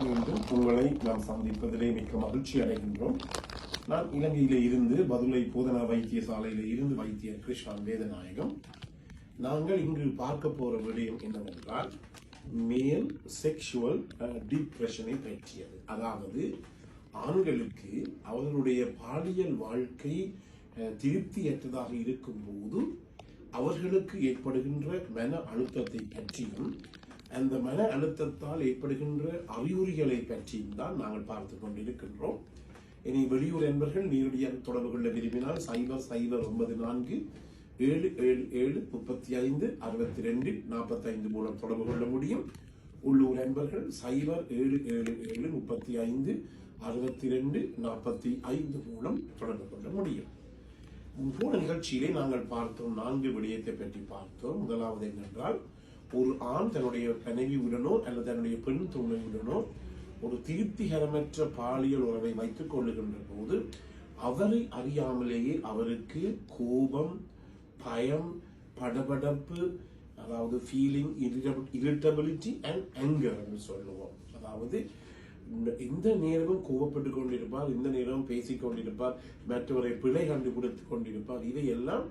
மீண்டும் உங்களை நாம் சந்திப்பதிலே மிக்க மகிழ்ச்சி அடைகின்றோம். நான் இலங்கையிலே இருந்து பதுளை போதனா வைத்தியசாலையிலே இருந்து வைத்தியர் கிருஷ்ணன் வேதநாயகம். நாங்கள் இங்கு பார்க்க போற விடயம் என்னவென்றால் மேல் செக்ஷுவல் டிப்ரெஷனை பற்றியது. அதாவது ஆண்களுக்கு அவர்களுடைய பாலியல் வாழ்க்கை திருப்தியற்றதாக இருக்கும் போது அவர்களுக்கு ஏற்படுகின்ற மன அழுத்தத்தை பற்றியும் அந்த மன அழுத்தத்தால் ஏற்படுகின்ற அறிகுறிகளை பற்றியும் தான் நாங்கள் பார்த்து கொண்டிருக்கின்றோம். இனி வெளியூர் என்பர்கள் நேரடியாக தொடர்பு கொள்ள விரும்பினால் 0094 777 35 62 45 மூலம் தொடர்பு கொள்ள முடியும். உள்ளூர் என்பர்கள் 0777 35 62 45 மூலம் தொடர்பு கொள்ள முடியும். போன நிகழ்ச்சியிலே நாங்கள் பார்த்தோம் 4 விடயத்தை பற்றி பார்த்தோம். முதலாவது என்னென்றால், ஒரு ஆண் தன்னுடைய மனைவியுடனோ அல்லது தன்னுடைய பெண் துணையுடனோ ஒரு திருப்திகரமற்ற பாலியல் உறவை வைத்துக் கொள்ளுகின்ற போது அவரை அறியாமலேயே அவருக்கு கோபம், பயம், படபடப்பு, அதாவது ஃபீலிங், இரிட்டபிலிட்டி அண்ட் ஆங்கர் என்று சொல்லுவோம். அதாவது எந்த நேரமும் கோபப்பட்டு கொண்டிருப்பார், இந்த நேரமும் பேசிக் கொண்டிருப்பார், மற்றவரை பிழை கண்டுபிடித்துக் கொண்டிருப்பார். இவையெல்லாம்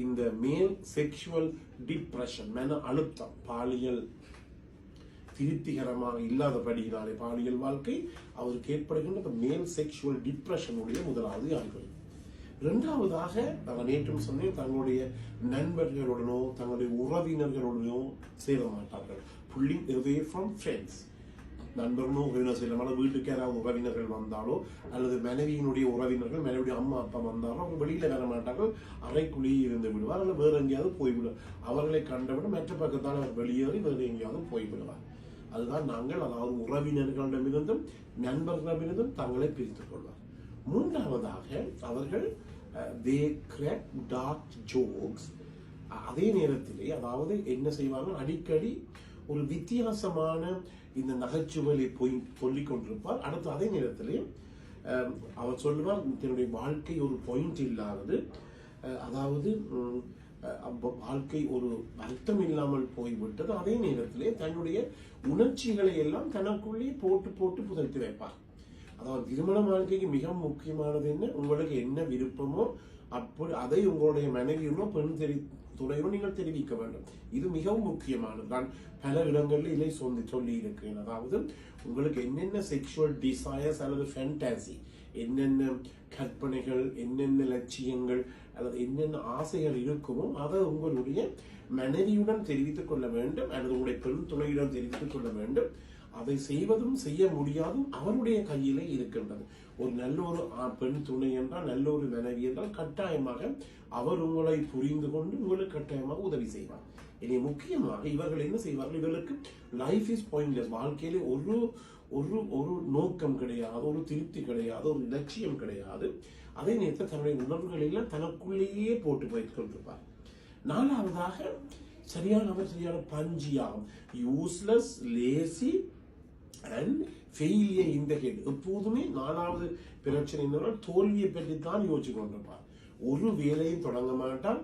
இந்த மேல் செக்ஷுவல் டிப்ரெஷன், மன அழுத்தம், பாலியல் திருப்திகரமாக இல்லாதபடியினாலே பாலியல் வாழ்க்கை அவருக்கு ஏற்படுகின்ற மேல் செக்ஷுவல் டிப்ரெஷனுடைய முதலாவது அறிகுறி. இரண்டாவதாக நான் நேற்றும் சொன்னேன், தங்களுடைய நண்பர்களுடனோ தங்களுடைய உறவினர்களுடனோ சேர மாட்டார்கள். Pulling away from friends. நண்பர்களோ செய்யலாம், வீட்டுக்கு யாராவது உறவினர்கள் வந்தாலோ அல்லது மனைவியினுடைய உறவினர்கள், மனைவியுடைய அம்மா அப்பா வந்தாலோ அவங்க வெளியில வர மாட்டார்கள், அறைக்குள்ளேயே இருந்து விடுவார் அல்லது வேற எங்கேயாவது போய்விடுவார். அவர்களை கண்டவிட மற்ற பக்கத்தால் அவர் வெளியேறி வேறு எங்கேயாவது போய்விடுவார். அதுதான் நாங்கள், அதாவது உறவினர்களிடமிருந்தும் நண்பர்களிடமிருந்தும் தங்களை பிரித்துக் கொள்வார். மூன்றாவதாக அவர்கள் they crack dark jokes. அதே நேரத்திலே அதாவது என்ன செய்வார்கள், அடிக்கடி ஒரு வித்தியாசமான இந்த நகைச்சுவையை சொல்லிக் கொண்டிருப்பார். அடுத்து அதே நேரத்திலே அவர் சொல்லுவார், தன்னுடைய வாழ்க்கை ஒரு பாயிண்ட் இல்லாதது, அதாவது வாழ்க்கை ஒரு அர்த்தம் இல்லாமல் போய்விட்டது. அதே நேரத்திலே தன்னுடைய உணர்ச்சிகளை எல்லாம் தனக்குள்ளே போட்டு போட்டு புதைத்து வைப்பார். அதாவது திருமண வாழ்க்கைக்கு மிக முக்கியமானது என்ன, உங்களுக்கு என்ன விருப்பமோ அப்படி அதை உங்களுடைய மனைவியுடனோ பெண் துணையுடன் நீங்கள் தெரிவிக்க வேண்டும். இது மிகவும் முக்கியமானது. நான் பல இடங்களில் இதை சொல்லி இருக்கிறேன். அதாவது உங்களுக்கு என்னென்ன செக்ஷுவல் டிசையர்ஸ் அல்லது ஃபேண்டாசி, என்னென்ன கற்பனைகள், என்னென்ன லட்சியங்கள் அல்லது என்னென்ன ஆசைகள் இருக்குமோ அதை உங்களுடைய மனைவியுடன் தெரிவித்துக் கொள்ள வேண்டும் அல்லது உங்களுடைய பெண் துணையுடன் தெரிவித்துக் கொள்ள வேண்டும். அதை செய்வதும் செய்ய முடியாதும் அவருடைய கையிலே இருக்கின்றது. ஒரு நல்ல ஒரு பெண் துணை என்றால், நல்ல ஒரு மனைவி என்றால் கட்டாயமாக அவர் உங்களை புரிந்து கொண்டு உங்களுக்கு கட்டாயமாக உதவி செய்வார். இனி முக்கியமாக இவர்கள் என்ன செய்வார்கள், இவர்களுக்கு லைஃப் இஸ் பாயிண்ட்லெஸ், வாழ்க்கையிலே ஒரு ஒரு ஒரு நோக்கம் கிடையாது, ஒரு திருப்தி கிடையாது, ஒரு லட்சியம் கிடையாது. அதே நேரத்தில் தன்னுடைய உணர்வுகள் எல்லாம் தனக்குள்ளேயே போட்டு வைத்துக் கொண்டிருப்பார். நாலாவதாக சரியான பஞ்சியாகும், useless, lazy and failure in the head. எப்போதுமே நாலாவது பிரச்சனை என்னவென்றால் தோல்வியை பற்றி தான் யோசிச்சு கொண்டிருப்பார். ஒரு வேலையும் தொடங்க மாட்டால்,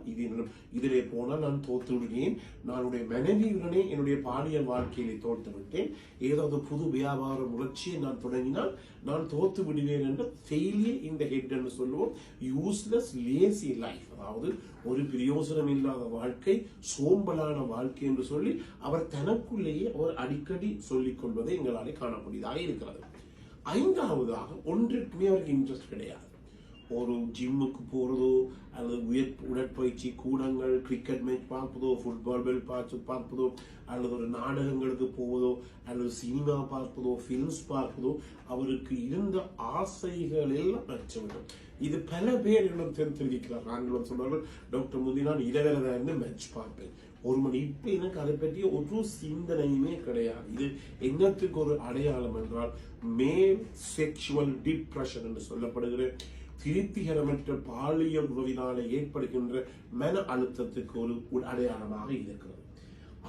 இதிலே போனால் நான் தோத்து விடுகிறேன், நானுடைய மனைவியுடனே என்னுடைய பாலியல் வாழ்க்கையிலே தோற்று விட்டேன், ஏதாவது புது வியாபார முயற்சியை நான் தொடங்கினால் நான் தோத்து விடுவேன் என்று ஃபெயிலியர் இன் தி ஹெட் என்று சொல்லுவோம். யூஸ்லெஸ் லேசி லைஃப், அதாவது ஒரு பிரயோசனம் இல்லாத வாழ்க்கை, சோம்பலான வாழ்க்கை என்று சொல்லி அவர் தனக்குள்ளேயே அவர் அடிக்கடி சொல்லிக் கொள்வதை எங்களாலே காணக்கூடியதாக இருக்கிறது. ஐந்தாவதாக ஒன்றுக்குமே அவருக்கு இன்ட்ரெஸ்ட் கிடையாது. ஒரு ஜிம்முக்கு போறதோ அல்லது உடற்பயிற்சி கூடங்கள், கிரிக்கெட் மேட்ச் பார்ப்பதோ, ஃபுட்பால் மேட்ச் பார்ப்பதோ அல்லது ஒரு நாடகங்களுக்கு போவதோ அல்லது சினிமா பார்ப்பதோ, பிலிம்ஸ் பார்ப்பதோ அவருக்கு இருந்த ஆசைகள் எல்லாம் பெற்றுவிடும். இது பல பேர் என்னும் தெரிவிக்கிறார். நாங்கள் சொல்றார்கள், டாக்டர் முந்தி நான் இரவில இருந்து மேட்ச் பார்ப்பேன் 1 மணி. இப்ப எனக்கு அதை பற்றிய ஒரு சிந்தனையுமே கிடையாது. இது என்னத்துக்கு ஒரு அடையாளம் என்றால் மேல் செக்ஷுவல் டிப்ரெஷன் என்று சொல்லப்படுகிற திருப்திகரமற்ற பாலியல் உறவினாலே ஏற்படுகின்ற மன அழுத்தத்துக்கு ஒரு அடையாளமாக இருக்கிறது.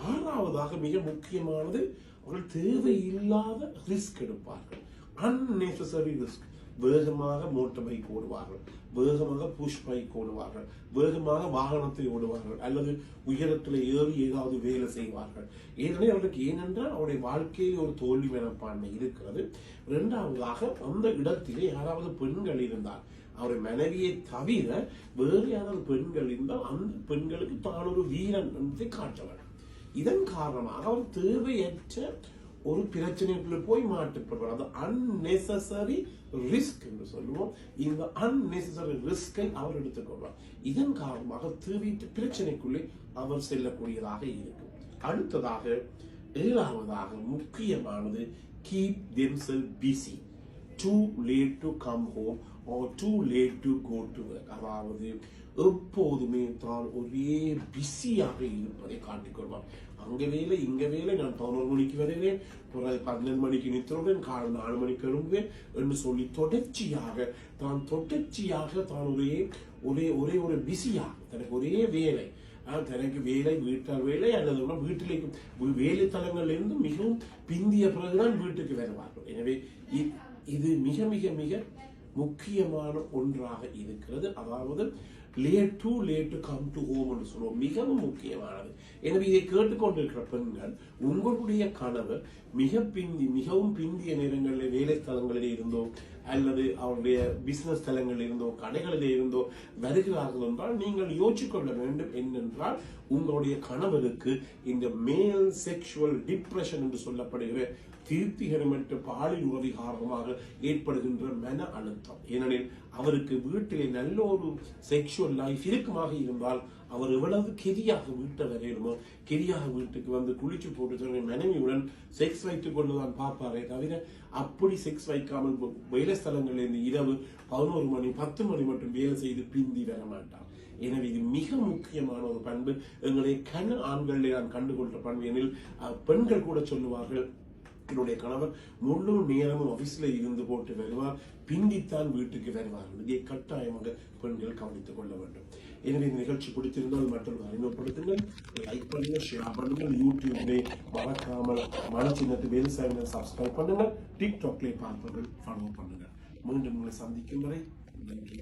ஆறாவதாக மிக முக்கியமானது, அவர்கள் தேவையில்லாத ரிஸ்க் எடுப்பார்கள், அன்னெசரி ரிஸ்க். வேகமாக மோட்டார் பைக் ஓடுவார்கள், வேகமாக புஷ் பைக் ஓடுவார்கள், வேகமாக வாகனத்தை ஓடுவார்கள், அல்லது உயரத்தில் ஏறி ஏதாவது வேலை செய்வார்கள். ஏனென்றால் அவருடைய வாழ்க்கையில் ஒரு தோல்வி மனப்பான்மை இருக்கிறது. இரண்டாவதாக அந்த இடத்திலே யாராவது பெண்கள் இருந்தால், அவருடைய மனைவியை தவிர வேறு யாராவது பெண்கள் இருந்தால் அந்த பெண்களுக்கு தான் ஒரு வீரன் என்பதை காட்டவர். இதன் காரணமாக அவர் தேவையற்ற ஒரு பிரச்சனைக்குள்ள போய் மாட்டுப்படுவார். அது unnecessary ரிஸ்க் என்று சொல்லுவோம். இந்த unnecessary ரிஸ்கை அவர் எடுத்துக்கொள்வார். இதன் காரணமாக தேவையற்ற பிரச்சனைக்குள்ளே அவர் செல்லக்கூடியதாக இருக்கும். அடுத்ததாக 7வதாக முக்கியமானது keep themselves busy. Too late to come home or too late to go to work. அதாவது எப்போதுமே தான் ஒரே பிஸியாக இருப்பதை காட்டிக்கொள்வார். அங்க வேலை இங்க வேலை, நான் 11 மணிக்கு வருவேன், 12 மணிக்கு நிறுத்துவேன், காலை 4 மணிக்கு எழும்புவேன் என்று சொல்லி தொடர்ச்சியாக தான் ஒரே பிஸியாக தனக்கு ஒரே வேலை, தனக்கு வேலை, வீட்டார் வேலை அல்லது வீட்டிலே வேலை தலங்கள்ல இருந்து மிகவும் பிந்திய பிறகுதான் வீட்டுக்கு வருவார்கள். எனவே இது மிக மிக மிக முக்கியமான ஒன்றாக இருக்கிறது. அதாவது too late to come to home என்று சொல்லுவோம், மிகவும் முக்கியமானது. எனவே இதை கேட்டுக்கொண்டிருக்கிற பெண்கள், உங்களுடைய கணவர் மிகவும் பிந்திய நேரங்களில் வேலை ஸ்தலங்களில் இருந்தோ அல்லது அவருடைய பிசினஸ் தலங்களில் இருந்தோ கடைகளில் இருந்தோ வருகிறார்கள் என்றால் நீங்கள் யோசிக்கொள்ள வேண்டும். என்னென்றால் உங்களுடைய கணவருக்கு இந்த மேல் செக்ஷுவல் டிப்ரெஷன் என்று சொல்லப்படுகிற திருப்திகரமற்ற பாலியல் உறவு காரணமாக ஏற்படுகின்ற மன அழுத்தம். ஏனெனில் அவருக்கு வீட்டிலே நல்ல ஒரு செக்ஷுவல் லைஃப் இருக்குமாக இருந்தால் அவர் எவ்வளவு கெதியாக வீட்டை வரையணுமோ கெதியாக வீட்டுக்கு வந்து குளிச்சு போட்டு மனைவியுடன் செக்ஸ் வைத்துக் கொண்டுதான் பார்ப்பாரே தவிர அப்படி செக்ஸ் வைக்காமல் வேலை ஸ்தலங்களில் இருந்து இரவு 11 மணி 10 மணி மட்டும் வேலை செய்து பிந்தி வர மாட்டார். எனவே இது மிக முக்கியமான ஒரு பண்பு. எங்களுடைய கன ஆண்களிலே நான் கண்டுகொண்ட பண்பு. எனில் பெண்கள் கூட சொல்லுவார்கள், என்னுடைய கணவர் முழு நேரமும் ஆபீஸ்ல இருந்து போட்டு வருவார், பிந்தித்தான் வீட்டுக்கு வருவார்கள். இதை கட்டாயமாக பெண்கள் கவனித்துக் கொள்ள வேண்டும். எனவே இந்த நிகழ்ச்சி பிடித்திருந்தால் மற்றவர்கள் அறிமுகப்படுத்துங்கள், லைக் பண்ணுங்க, ஷேர் பண்ணுங்கள். யூடியூப்லே மறக்காமல் மனசின்னத்து விவசாயிகளை சப்ஸ்கிரைப் பண்ணுங்க. டிக்டாக்லே பார்ப்பவர்கள் ஃபாலோ பண்ணுங்க. மீண்டும் உங்களை சந்திக்கும் வரை நன்றி.